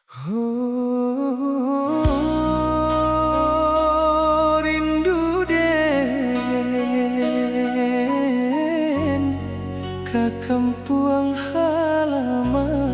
Oh, rindu den ka kampung halaman.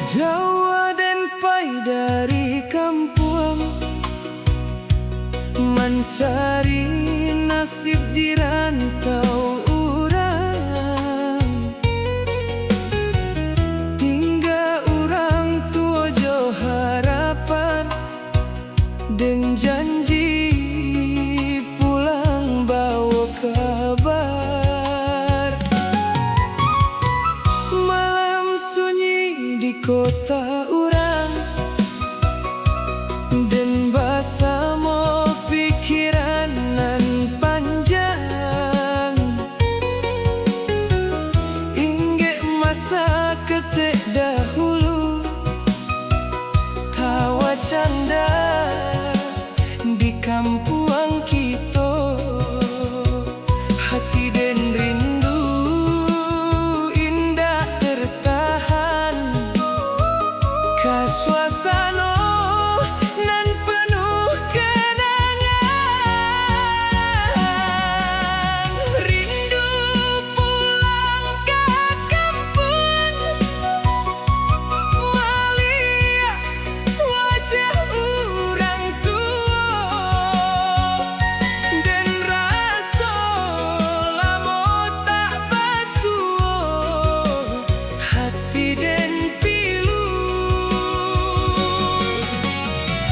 Jawa dan pai dari kampung mencari nasib di rantau urang, hingga urang tujuh harapan dan janji pulang bawa kabar. Malam sunyi di kota urang dan basamo pikiran nan panjang, inggek masa ketik dahulu tawa canda di kampuang kita. Hati dan rindu indah tertahan ka suasana nan penuh kenangan. Rindu pulang ke kampung, melihat wajah urang tua, dan rasa lamo tak basuh hati dan pilu.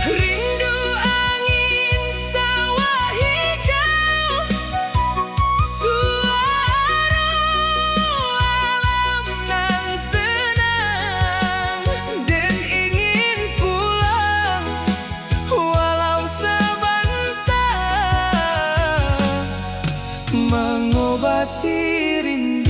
Rindu angin sawah hijau, suara alam nan tenang, dan ingin pulang walau sebentar, mengobati rindu.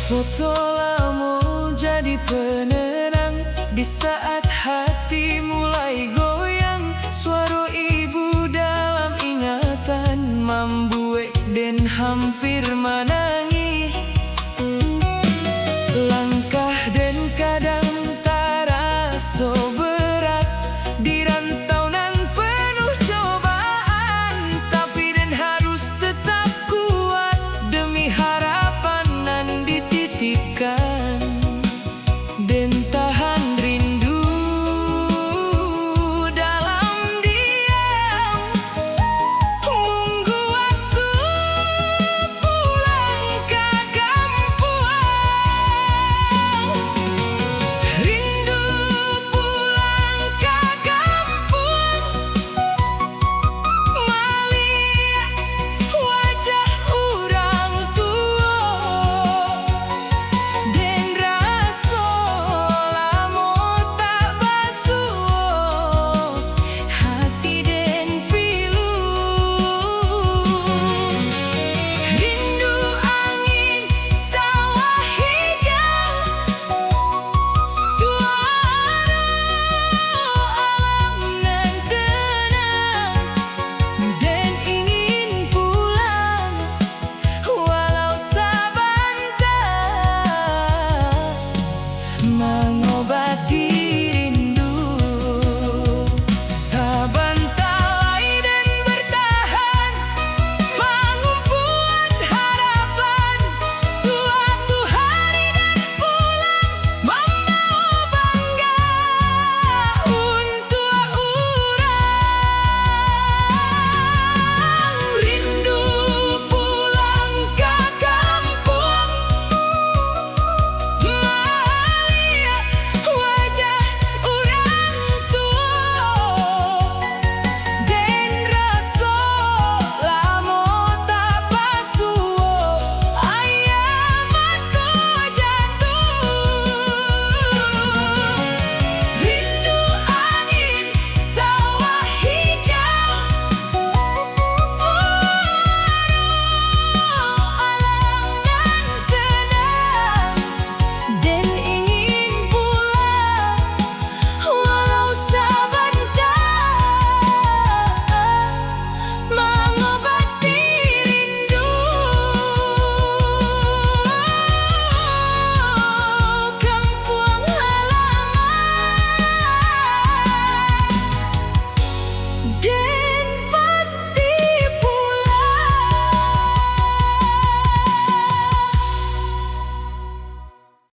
Foto lama jadi penerang di saat hati mulai goyang. Suara ibu dalam ingatan membuat dan hampir mana